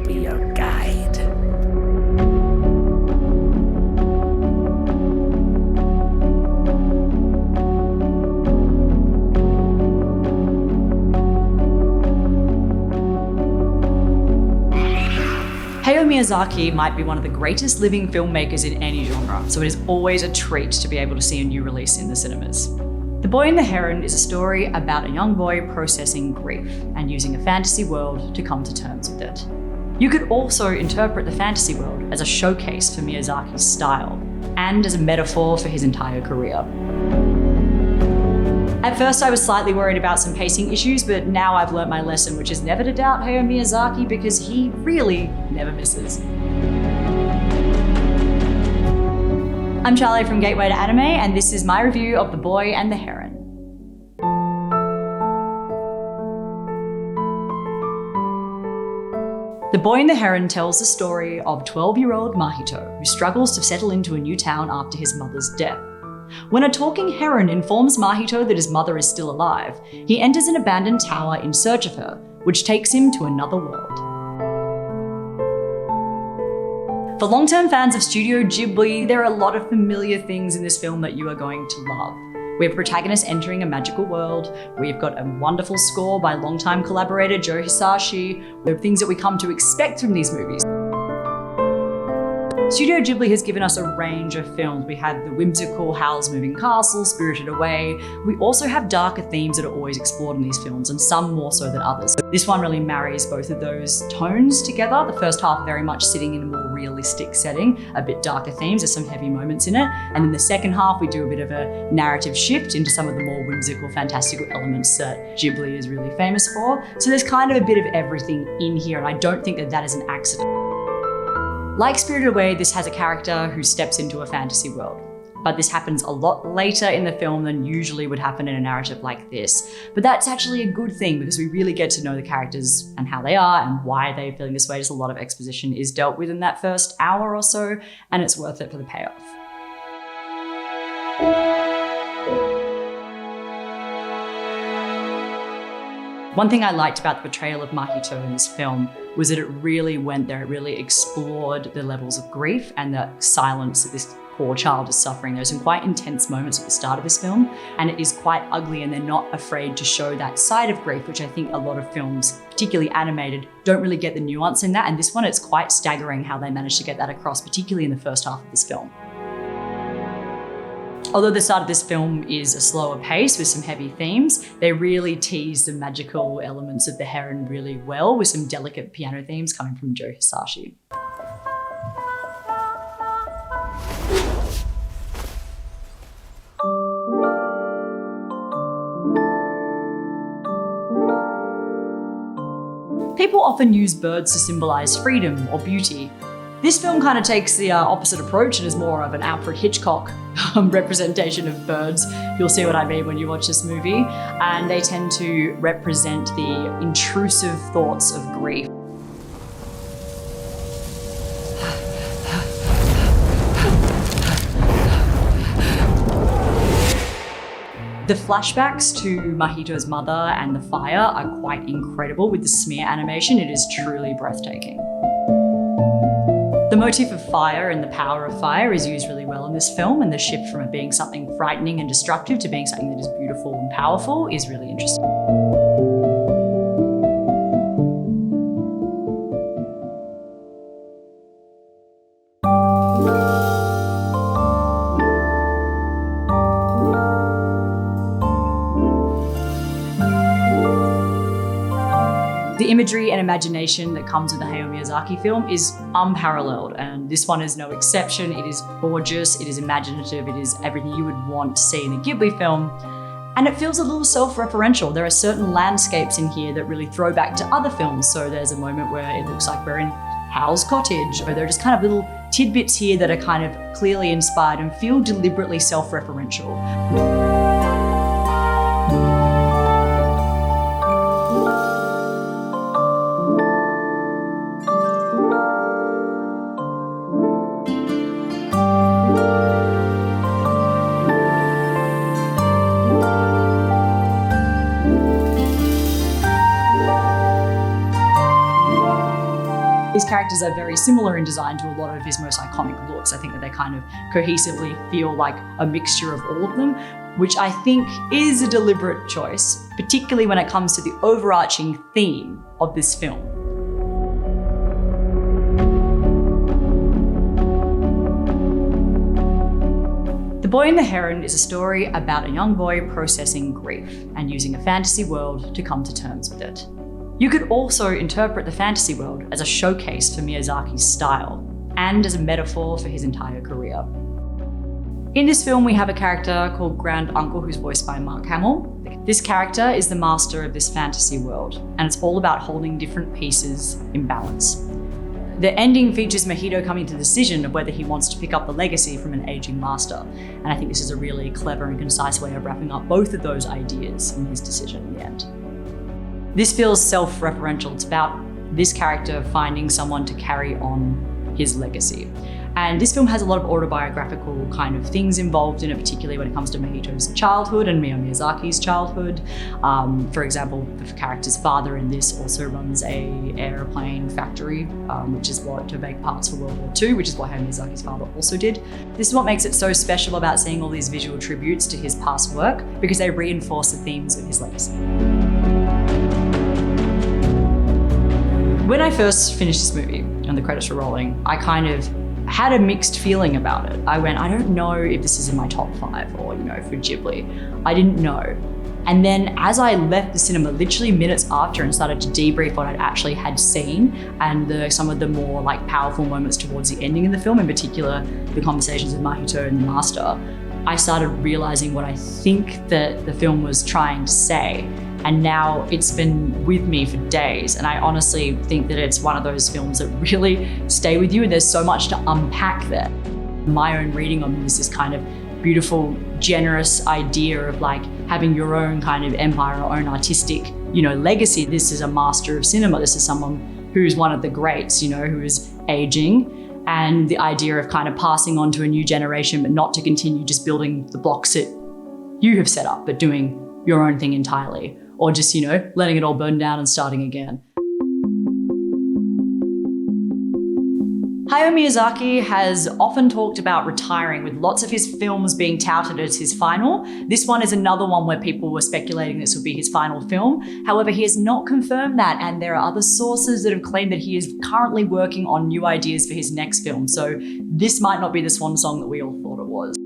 be your guide. Hayao Miyazaki might be one of the greatest living filmmakers in any genre, so it is always a treat to be able to see a new release in the cinemas. The Boy and the Heron is a story about a young boy processing grief and using a fantasy world to come to terms with it. You could also interpret the fantasy world as a showcase for Miyazaki's style and as a metaphor for his entire career. At first I was slightly worried about some pacing issues, but now I've learnt my lesson, which is never to doubt Hayao Miyazaki because he really never misses. I'm Charlie from Gateway to Anime, and this is my review of The Boy and the Heron. The Boy and the Heron tells the story of 12-year-old Mahito, who struggles to settle into a new town after his mother's death. When a talking heron informs Mahito that his mother is still alive, he enters an abandoned tower in search of her, which takes him to another world. For long-term fans of Studio Ghibli, there are a lot of familiar things in this film that you are going to love. We have protagonists entering a magical world, we've got a wonderful score by longtime collaborator Joe Hisaishi, we have things that we come to expect from these movies. Studio Ghibli has given us a range of films. We had the whimsical Howl's Moving Castle, Spirited Away. We also have darker themes that are always explored in these films, and some more so than others. This one really marries both of those tones together. The first half very much sitting in a more realistic setting, a bit darker themes, there's some heavy moments in it. And then the second half, we do a bit of a narrative shift into some of the more whimsical, fantastical elements that Ghibli is really famous for. So there's kind of a bit of everything in here, and I don't think that that is an accident. Like Spirited Away, this has a character who steps into a fantasy world, but this happens a lot later in the film than usually would happen in a narrative like this. But that's actually a good thing because we really get to know the characters and how they are and why they're feeling this way. Just a lot of exposition is dealt with in that first hour or so, and it's worth it for the payoff. One thing I liked about the portrayal of Mahito in this film was that it really went there. It really explored the levels of grief and the silence that this poor child is suffering. There's some quite intense moments at the start of this film, and it is quite ugly, and they're not afraid to show that side of grief, which I think a lot of films, particularly animated, don't really get the nuance in that. And this one, it's quite staggering how they managed to get that across, particularly in the first half of this film. Although the start of this film is a slower pace with some heavy themes, they really tease the magical elements of the Heron really well with some delicate piano themes coming from Joe Hisaishi. People often use birds to symbolize freedom or beauty. This film kind of takes the opposite approach and is more of an Alfred Hitchcock representation of birds. You'll see what I mean when you watch this movie. And they tend to represent the intrusive thoughts of grief. The flashbacks to Mahito's mother and the fire are quite incredible with the smear animation. It is truly breathtaking. The motif of fire and the power of fire is used really well in this film, and the shift from it being something frightening and destructive to being something that is beautiful and powerful is really interesting. The imagery and imagination that comes with the Hayao Miyazaki film is unparalleled, and this one is no exception. It is gorgeous, it is imaginative, it is everything you would want to see in a Ghibli film, and it feels a little self-referential. There are certain landscapes in here that really throw back to other films. So there's a moment where it looks like we're in Howl's cottage, or there are just kind of little tidbits here that are kind of clearly inspired and feel deliberately self-referential. His characters are very similar in design to a lot of his most iconic looks. I think that they kind of cohesively feel like a mixture of all of them, which I think is a deliberate choice, particularly when it comes to the overarching theme of this film. The Boy and the Heron is a story about a young boy processing grief and using a fantasy world to come to terms with it. You could also interpret the fantasy world as a showcase for Miyazaki's style and as a metaphor for his entire career. In this film, we have a character called Grand Uncle who's voiced by Mark Hamill. This character is the master of this fantasy world, and it's all about holding different pieces in balance. The ending features Mahito coming to the decision of whether he wants to pick up the legacy from an aging master, and I think this is a really clever and concise way of wrapping up both of those ideas in his decision in the end. This feels self-referential. It's about this character finding someone to carry on his legacy. And this film has a lot of autobiographical kind of things involved in it, particularly when it comes to Mahito's childhood and Hayao Miyazaki's childhood. For example, the character's father in this also runs an airplane factory, which is what to make parts for World War II, which is what Hayao Miyazaki's father also did. This is what makes it so special about seeing all these visual tributes to his past work, because they reinforce the themes of his legacy. When I first finished this movie and the credits were rolling, I kind of had a mixed feeling about it. I went, I don't know if this is in my top 5 or, for Ghibli. I didn't know. And then as I left the cinema, literally minutes after, and started to debrief what I'd actually had seen and some of the more powerful moments towards the ending of the film, in particular, the conversations with Mahito and the master, I started realizing what I think that the film was trying to say. And now it's been with me for days. And I honestly think that it's one of those films that really stay with you. And there's so much to unpack there. My own reading on this is kind of beautiful, generous idea of having your own kind of empire, or own artistic, legacy. This is a master of cinema. This is someone who's one of the greats, who is aging. And the idea of kind of passing on to a new generation, but not to continue just building the blocks that you have set up, but doing your own thing entirely. Or just, letting it all burn down and starting again. Hayao Miyazaki has often talked about retiring, with lots of his films being touted as his final. This one is another one where people were speculating this would be his final film. However, he has not confirmed that, and there are other sources that have claimed that he is currently working on new ideas for his next film. So this might not be the swan song that we all thought it was.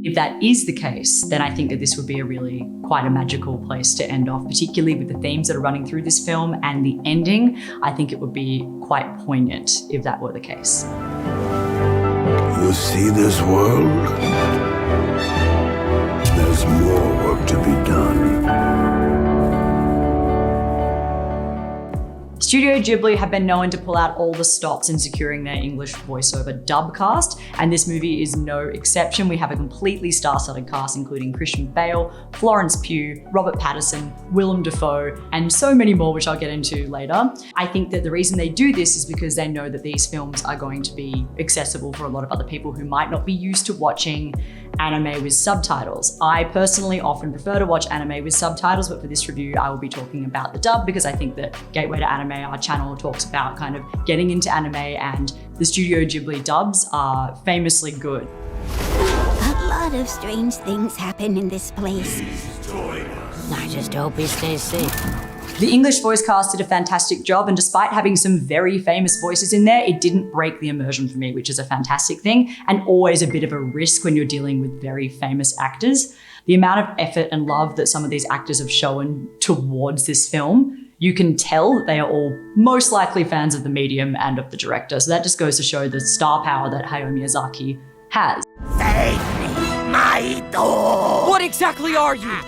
If that is the case, then I think that this would be quite a magical place to end off, particularly with the themes that are running through this film and the ending. I think it would be quite poignant if that were the case. You see this world? There's more work to be done. Studio Ghibli have been known to pull out all the stops in securing their English voiceover dub cast, and this movie is no exception. We have a completely star-studded cast, including Christian Bale, Florence Pugh, Robert Pattinson, Willem Dafoe, and so many more, which I'll get into later. I think that the reason they do this is because they know that these films are going to be accessible for a lot of other people who might not be used to watching anime with subtitles. I personally often prefer to watch anime with subtitles, but for this review, I will be talking about the dub, because I think that Gateway to Anime, our channel, talks about kind of getting into anime, and the Studio Ghibli dubs are famously good. A lot of strange things happen in this place. I just hope he stays safe. The English voice cast did a fantastic job, and despite having some very famous voices in there, it didn't break the immersion for me, which is a fantastic thing, and always a bit of a risk when you're dealing with very famous actors. The amount of effort and love that some of these actors have shown towards this film, you can tell that they are all most likely fans of the medium and of the director. So that just goes to show the star power that Hayao Miyazaki has. Save me, Mahito! What exactly are you?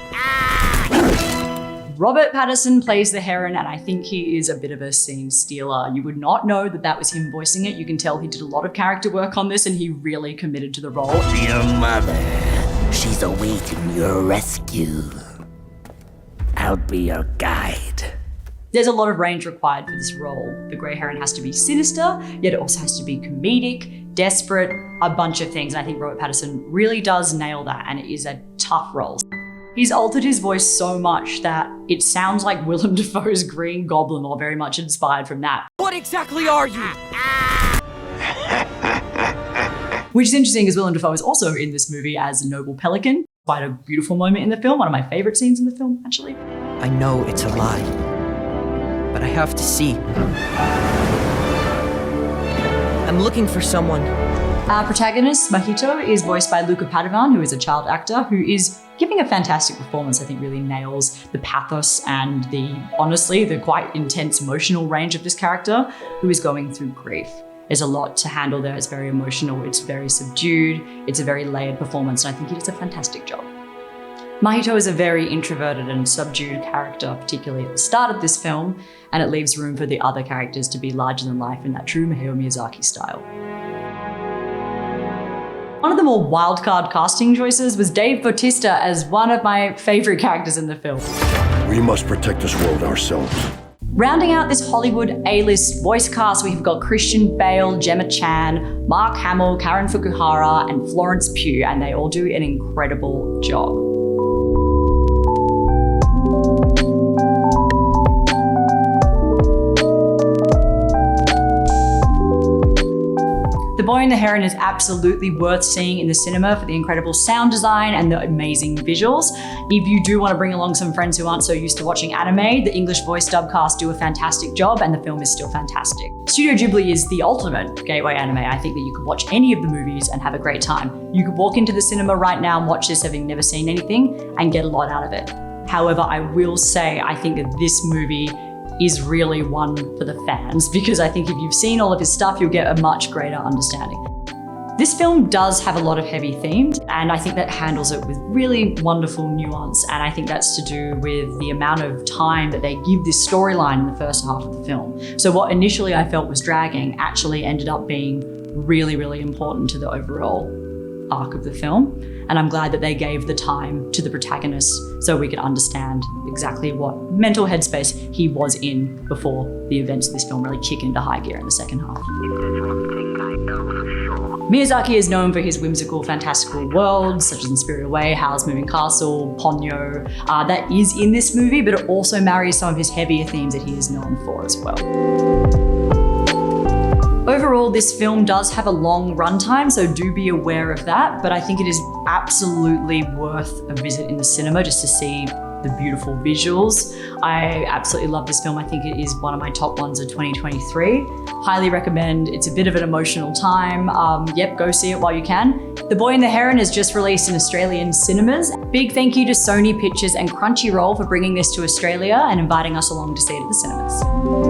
Robert Pattinson plays the Heron, and I think he is a bit of a scene stealer. You would not know that that was him voicing it. You can tell he did a lot of character work on this, and he really committed to the role. Dear mother, she's awaiting your rescue. I'll be your guide. There's a lot of range required for this role. The Grey Heron has to be sinister, yet it also has to be comedic, desperate, a bunch of things. And I think Robert Pattinson really does nail that, and it is a tough role. He's altered his voice so much that it sounds like Willem Dafoe's Green Goblin, or very much inspired from that. What What exactly are you? Which is interesting because Willem Dafoe is also in this movie as a noble pelican. Quite a beautiful moment in the film, one of my favorite scenes in the film, actually. I know it's a lie, but I have to see. I'm looking for someone. Our protagonist, Mahito, is voiced by Luca Padovan, who is a child actor who is giving a fantastic performance. I think really nails the pathos and honestly, the quite intense emotional range of this character who is going through grief. There's a lot to handle there. It's very emotional, it's very subdued, it's a very layered performance, and I think he does a fantastic job. Mahito is a very introverted and subdued character, particularly at the start of this film, and it leaves room for the other characters to be larger than life in that true Hayao Miyazaki style. One of the more wildcard casting choices was Dave Bautista as one of my favorite characters in the film. We must protect this world ourselves. Rounding out this Hollywood A-list voice cast, we've got Christian Bale, Gemma Chan, Mark Hamill, Karen Fukuhara, and Florence Pugh, and they all do an incredible job. The Boy and the Heron is absolutely worth seeing in the cinema for the incredible sound design and the amazing visuals. If you do want to bring along some friends who aren't so used to watching anime, the English voice dub cast do a fantastic job and the film is still fantastic. Studio Ghibli is the ultimate gateway anime. I think that you could watch any of the movies and have a great time. You could walk into the cinema right now and watch this having never seen anything and get a lot out of it. However, I will say I think that this movie is really one for the fans, because I think if you've seen all of his stuff, you'll get a much greater understanding. This film does have a lot of heavy themes, and I think that handles it with really wonderful nuance, and I think that's to do with the amount of time that they give this storyline in the first half of the film. So what initially I felt was dragging actually ended up being really, really important to the overall arc of the film. And I'm glad that they gave the time to the protagonist so we could understand exactly what mental headspace he was in before the events of this film really kick into high gear in the second half. Miyazaki is known for his whimsical, fantastical worlds, such as in Spirited Away, Howl's Moving Castle, Ponyo. That is in this movie, but it also marries some of his heavier themes that he is known for as well. Overall, this film does have a long runtime, so do be aware of that, but I think it is absolutely worth a visit in the cinema just to see the beautiful visuals. I absolutely love this film. I think it is one of my top ones of 2023. Highly recommend. It's a bit of an emotional time. Yep, go see it while you can. The Boy and the Heron is just released in Australian cinemas. Big thank you to Sony Pictures and Crunchyroll for bringing this to Australia and inviting us along to see it at the cinemas.